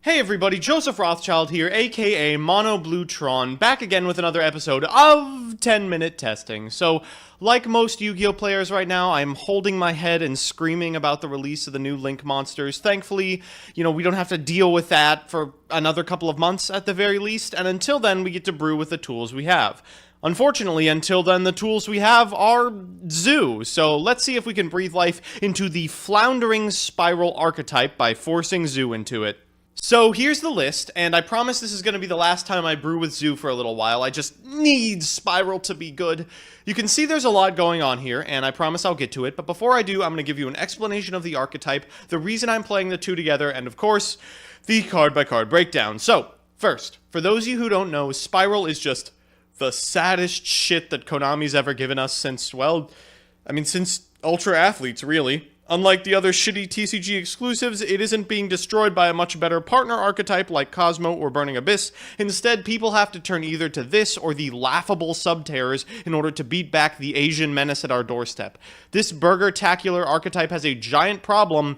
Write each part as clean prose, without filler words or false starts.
Hey everybody, Joseph Rothschild here, aka Mono Blue Tron, back again with another episode of 10-Minute Testing. So, like most Yu-Gi-Oh! Players right now, I'm holding my head and screaming about the release of the new Link monsters. Thankfully, we don't have to deal with that for another couple of months at the very least, and until then, we get to brew with the tools we have. Unfortunately, until then, the tools we have are Zoo, so let's see if we can breathe life into the floundering Spyral archetype by forcing Zoo into it. So here's the list, and I promise this is going to be the last time I brew with Zoo for a little while. I just need Spyral to be good. You can see there's a lot going on here, and I promise I'll get to it, but before I do, I'm going to give you an explanation of the archetype, the reason I'm playing the two together, and of course, the card-by-card breakdown. So, first, for those of you who don't know, Spyral is just the saddest shit that Konami's ever given us since, since Ultra Athletes, really. Unlike the other shitty TCG exclusives, it isn't being destroyed by a much better partner archetype like Cosmo or Burning Abyss. Instead, people have to turn either to this or the laughable Subterrors in order to beat back the Asian menace at our doorstep. This burger-tacular archetype has a giant problem.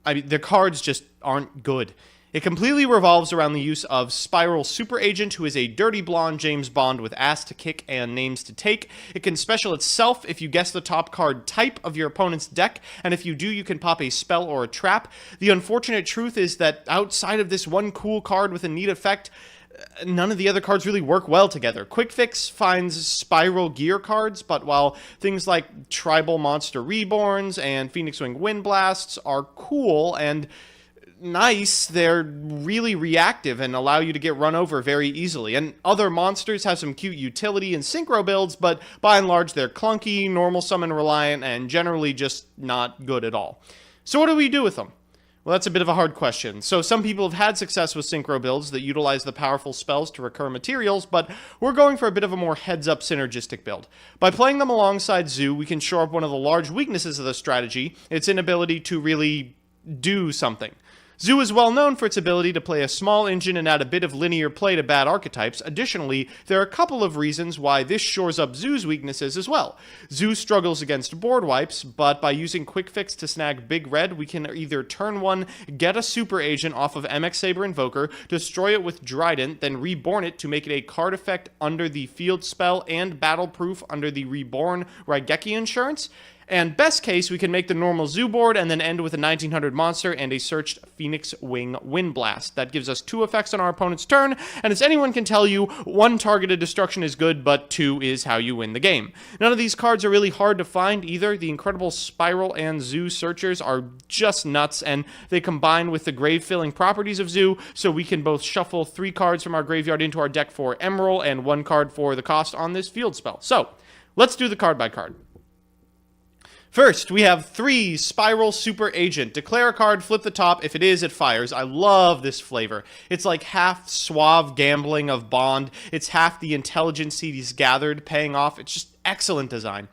The cards just aren't good. It completely revolves around the use of Spiral Super Agent, who is a dirty blonde James Bond with ass to kick and names to take. It can special itself if you guess the top card type of your opponent's deck, and if you do, you can pop a spell or a trap. The unfortunate truth is that outside of this one cool card with a neat effect, none of the other cards really work well together. Quick Fix finds Spiral Gear cards, but while things like Tribal Monster Reborns and Phoenix Wing Wind Blasts are cool and nice, they're really reactive and allow you to get run over very easily. And other monsters have some cute utility and synchro builds, but by and large they're clunky, normal summon reliant, and generally just not good at all. So what do we do with them? Well, that's a bit of a hard question. So some people have had success with synchro builds that utilize the powerful spells to recur materials, but we're going for a bit of a more heads-up synergistic build. By playing them alongside Zoo, we can shore up one of the large weaknesses of the strategy, its inability to really do something. Zoo is well known for its ability to play a small engine and add a bit of linear play to bad archetypes. Additionally, there are a couple of reasons why this shores up Zoo's weaknesses as well. Zoo struggles against board wipes, but by using Quick Fix to snag Big Red, we can either turn one, get a Super Agent off of MX Saber Invoker, destroy it with Trident, then reborn it to make it a card effect under the field spell and battle proof under the Reborn Raigeki Insurance. And best case, we can make the normal Zoo board and then end with a 1900 monster and a searched Phoenix Wing Wind Blast. That gives us 2 effects on our opponent's turn, and as anyone can tell you, 1 targeted destruction is good, but 2 is how you win the game. None of these cards are really hard to find either. The incredible Spyral and Zoo searchers are just nuts, and they combine with the grave-filling properties of Zoo, so we can both shuffle 3 cards from our graveyard into our deck for Emerald and 1 card for the cost on this field spell. So, let's do the card by card. First, we have 3 Spiral Super Agent. Declare a card, flip the top. If it is, it fires. I love this flavor. It's like half suave gambling of Bond. It's half the intelligence he's gathered paying off. It's just excellent design.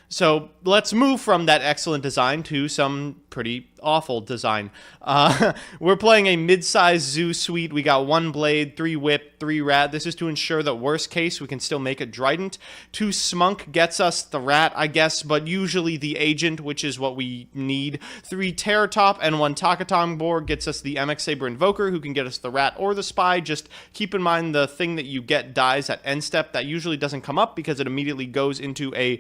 So let's move from that excellent design to some pretty awful design. We're playing a mid-sized Zoo suite. We got 1 Blade, 3 Whip, 3 Rat. This is to ensure that worst case we can still make a Trident. 2 Smunk gets us the Rat, I guess, but usually the Agent, which is what we need. 3 Terror Top and 1 Takatong board gets us the MX Saber Invoker, who can get us the Rat or the Spy. Just keep in mind the thing that you get dies at end step. That usually doesn't come up because it immediately goes into a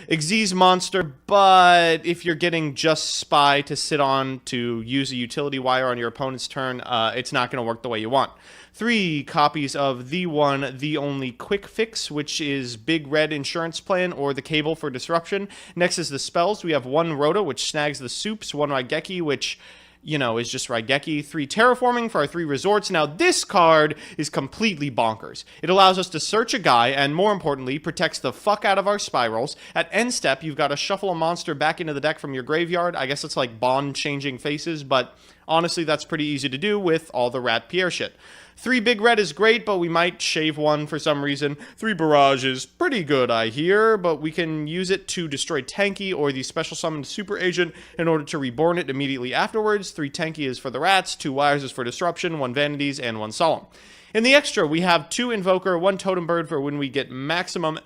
Xyz monster, but if you're getting just Spy to sit on to use a utility wire on your opponent's turn, it's not going to work the way you want. 3 copies of the one, the only Quick Fix, which is Big Red Insurance Plan or the Cable for Disruption. Next is the spells. We have 1 Rhoda, which snags the soups, 1 Raigeki, which is just Raigeki, 3 Terraforming for our 3 resorts. Now, this card is completely bonkers. It allows us to search a guy, and more importantly, protects the fuck out of our Spyrals. At end step, you've got to shuffle a monster back into the deck from your graveyard. I guess it's like Bond changing faces, but honestly, that's pretty easy to do with all the Rat Pierre shit. 3 Big Red is great, but we might shave 1 for some reason. 3 Barrage is pretty good, I hear, but we can use it to destroy Tanky or the special summoned Super Agent in order to reborn it immediately afterwards. 3 Tanky is for the Rats, 2 Wires is for Disruption, 1 Vanities, and 1 Solemn. In the extra, we have 2 Invoker, 1 Totem Bird for when we get maximum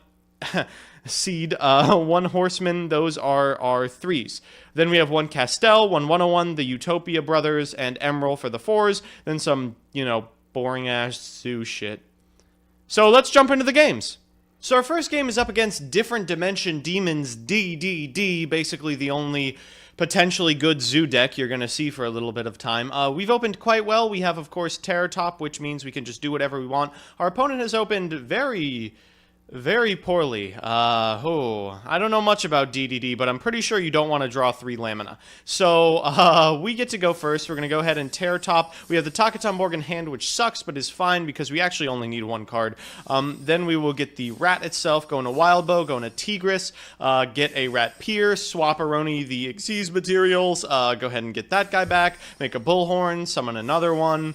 Seed, one Horseman, those are our 3s. Then we have one Castell, one 101, the Utopia Brothers, and Emerald for the 4s. Then some, boring-ass zoo shit. So let's jump into the games. So our first game is up against Different Dimension Demons DDD, basically the only potentially good zoo deck you're going to see for a little bit of time. We've opened quite well. We have, of course, Terror Top, which means we can just do whatever we want. Our opponent has opened very poorly. I don't know much about DDD, but I'm pretty sure you don't want to draw 3 Lamina. So, we get to go first. We're going to go ahead and Terror Top. We have the Takatomborg in hand, which sucks, but is fine because we actually only need 1 card. Then we will get the Rat itself, go into Wild Bow, go into Tigris, get a Rat Pier, swap Aroni the Xyz materials, go ahead and get that guy back, make a Bullhorn, summon another one,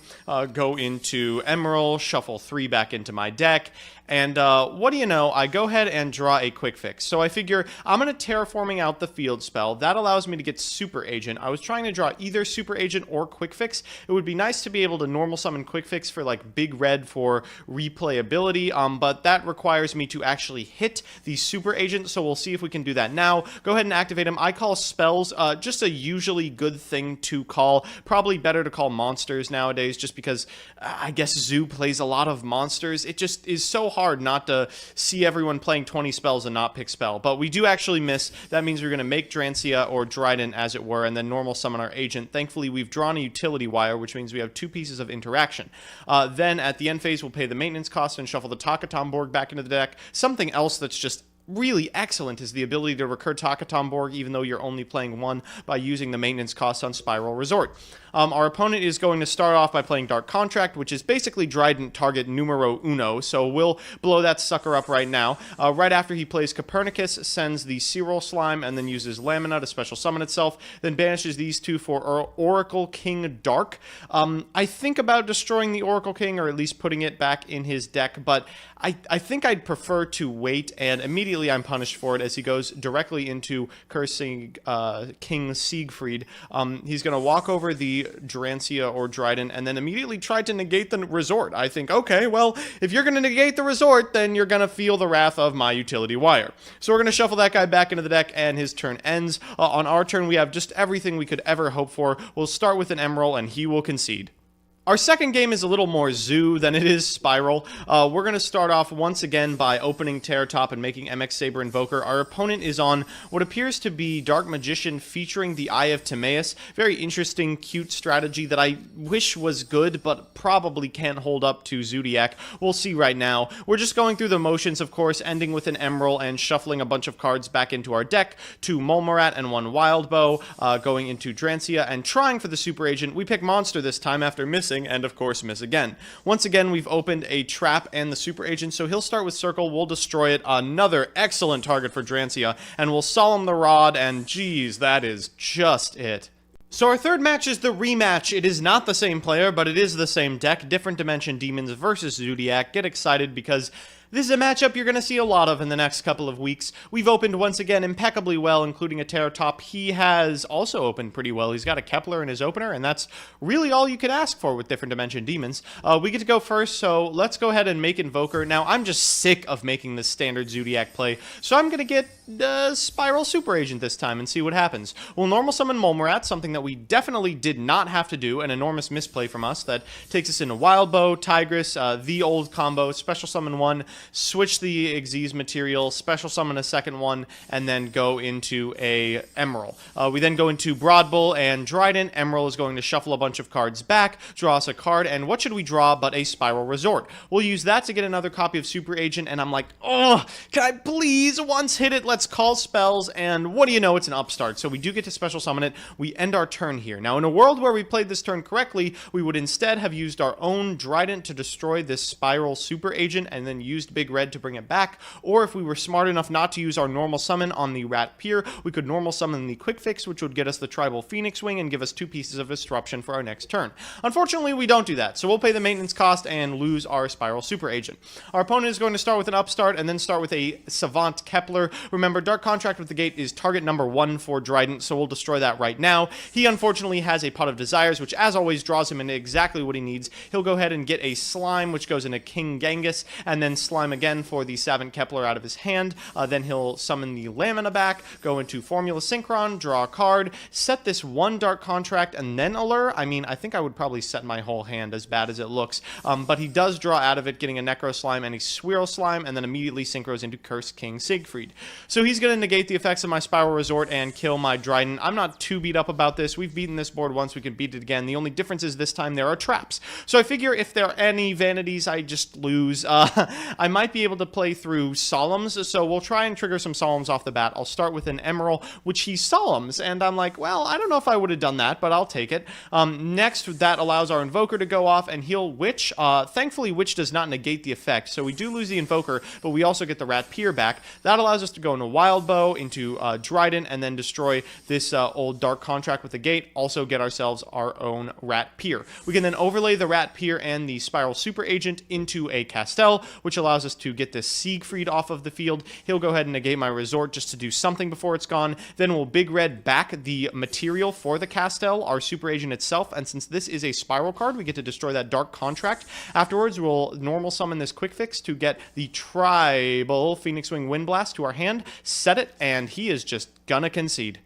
go into Emerald, shuffle 3 back into my deck. And what do you know, I go ahead and draw a Quick Fix. So I figure I'm going to Terraforming out the field spell. That allows me to get Super Agent. I was trying to draw either Super Agent or Quick Fix. It would be nice to be able to normal summon Quick Fix for like Big Red for replayability, but that requires me to actually hit the Super Agent, so we'll see if we can do that now. Go ahead and activate him. I call spells just a usually good thing to call. Probably better to call monsters nowadays just because I guess Zoo plays a lot of monsters. It just is so hard not to see everyone playing 20 spells and not pick spell, but we do actually miss. That means we're going to make Drancia or Dryden, as it were, and then normal summon our agent. Thankfully, we've drawn a utility wire, which means we have 2 pieces of interaction. Then at the end phase, we'll pay the maintenance cost and shuffle the Takatomborg back into the deck. Something else that's just really excellent is the ability to recur Takatomborg even though you're only playing 1 by using the maintenance cost on Spiral Resort. Our opponent is going to start off by playing Dark Contract, which is basically Dryden target numero uno, so we'll blow that sucker up right now. Right after he plays Copernicus, sends the Cyril Slime, and then uses Lamina to special summon itself, then banishes these 2 for Oracle King Dark. I think about destroying the Oracle King, or at least putting it back in his deck, but I think I'd prefer to wait, and immediately I'm punished for it as he goes directly into cursing King Siegfried. He's going to walk over the Drancia or Dryden and then immediately try to negate the resort. I think, okay, well, if you're going to negate the resort, then you're going to feel the wrath of my utility wire. So we're going to shuffle that guy back into the deck, and his turn ends. On our turn, we have just everything we could ever hope for. We'll start with an Emerald, and he will concede. Our second game is a little more Zoo than it is Spiral. We're going to start off once again by opening Terror Top and making MX Saber Invoker. Our opponent is on what appears to be Dark Magician featuring the Eye of Timaeus. Very interesting, cute strategy that I wish was good, but probably can't hold up to Zoodiac. We'll see right now. We're just going through the motions, of course, ending with an Emerald and shuffling a bunch of cards back into our deck. 2 Mulmarat and 1 Wild Bow, going into Drancia and trying for the Super Agent. We pick Monster this time after missing, and of course miss again. Once again, we've opened a Trap and the Super Agent, so he'll start with Circle, we'll destroy it, another excellent target for Drancia, and we'll Solemn the Rod, and geez, that is just it. So our third match is the rematch. It is not the same player, but it is the same deck. Different Dimension Demons versus Zoodiac. Get excited because this is a matchup you're going to see a lot of in the next couple of weeks. We've opened once again impeccably well, including a Terror Top. He has also opened pretty well. He's got a Kepler in his opener, and that's really all you could ask for with Different Dimension Demons. We get to go first, so let's go ahead and make Invoker. Now, I'm just sick of making this standard Zoodiac play, so I'm going to get Spiral Super Agent this time and see what happens. We'll normal summon Mulmarat, something that we definitely did not have to do, an enormous misplay from us that takes us into Wild Bow, Tigris, the old combo, special summon 1, switch the Xyz material, special summon a second one, and then go into a Emerald. We then go into Broad Bull and Dryden. Emerald is going to shuffle a bunch of cards back, draw us a card, and what should we draw but a Spiral Resort? We'll use that to get another copy of Super Agent, and I'm like, oh, can I please once hit it? Let's call spells, and what do you know, it's an upstart, so we do get to special summon it. We end our turn here. Now, in a world where we played this turn correctly, we would instead have used our own Dryden to destroy this Spiral Super Agent, and then used Big Red to bring it back, or if we were smart enough not to use our normal summon on the Rat Pier, we could normal summon the Quick Fix, which would get us the Tribal Phoenix Wing and give us 2 pieces of Disruption for our next turn. Unfortunately, we don't do that, so we'll pay the maintenance cost and lose our Spiral Super Agent. Our opponent is going to start with an upstart and then start with a Savant Kepler. Remember, Dark Contract with the gate is target number 1 for Dryden, so we'll destroy that right now. He unfortunately has a Pot of Desires, which as always draws him into exactly what he needs. He'll go ahead and get a Slime, which goes into King Genghis, and then Slime Slime again for the Savant Kepler out of his hand. Then he'll summon the Lamina back, go into Formula Synchron, draw a card, set this one Dark Contract, and then Allure. I mean, I think I would probably set my whole hand, as bad as it looks. But he does draw out of it, getting a Necro Slime and a SPYRAL Slime, and then immediately synchros into Curse King Siegfried. So he's going to negate the effects of my Spiral Resort and kill my Dryden. I'm not too beat up about this. We've beaten this board once. We can beat it again. The only difference is this time there are traps. So I figure if there are any vanities, I just lose. I might be able to play through Solemns, so we'll try and trigger some Solemns off the bat. I'll start with an Emerald, which he Solemns, and I'm like, well, I don't know if I would have done that, but I'll take it. Next, that allows our Invoker to go off, and he'll Witch. Thankfully, Witch does not negate the effect, so we do lose the Invoker, but we also get the Rat Pier back. That allows us to go into Wild Bow, into Dryden, and then destroy this old Dark Contract with the gate, also get ourselves our own Rat Pier. We can then overlay the Rat Pier and the Spiral Super Agent into a Castel, which allows us to get this Siegfried off of the field. He'll go ahead and negate my Resort just to do something before it's gone. Then we'll Big Red back the material for the Castel, our Super Agent itself, and since this is a Spiral card, we get to destroy that Dark Contract. Afterwards, we'll normal summon this Quick Fix to get the Tribal Phoenix Wing Wind Blast to our hand, set it, and he is just gonna concede.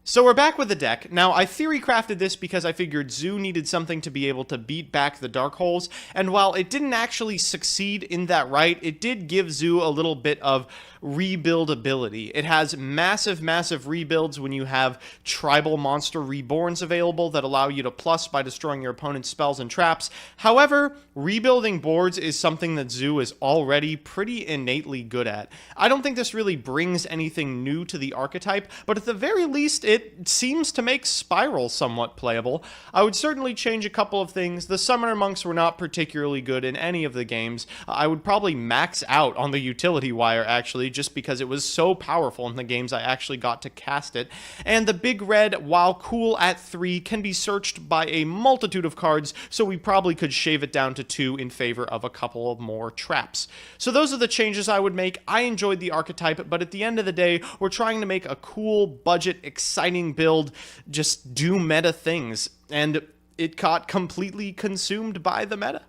So we're back with the deck. Now, I theory crafted this because I figured Zoo needed something to be able to beat back the Dark Holes, and while it didn't actually succeed in that right, it did give Zoo a little bit of rebuild ability. It has massive rebuilds when you have Tribal Monster Reborns available that allow you to plus by destroying your opponent's spells and traps. However, rebuilding boards is something that Zoo is already pretty innately good at. I don't think this really brings anything new to the archetype, but at the very least, it seems to make Spiral somewhat playable. I would certainly change a couple of things. The Summoner Monks were not particularly good in any of the games. I would probably max out on the Utility Wire, actually, just because it was so powerful in the games I actually got to cast it. And the Big Red, while cool at 3, can be searched by a multitude of cards, so we probably could shave it down to 2 in favor of a couple of more traps. So those are the changes I would make. I enjoyed the archetype, but at the end of the day, we're trying to make a cool, budget, exciting build, just do meta things, and it got completely consumed by the meta.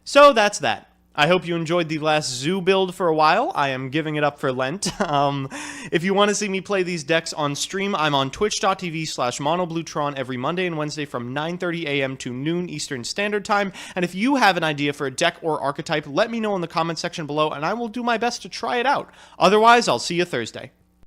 So that's that. I hope you enjoyed the last Zoo build for a while. I am giving it up for Lent. If you want to see me play these decks on stream, I'm on twitch.tv/monobluetron every Monday and Wednesday from 9:30 a.m. to noon Eastern Standard Time. And if you have an idea for a deck or archetype, let me know in the comment section below, and I will do my best to try it out. Otherwise, I'll see you Thursday.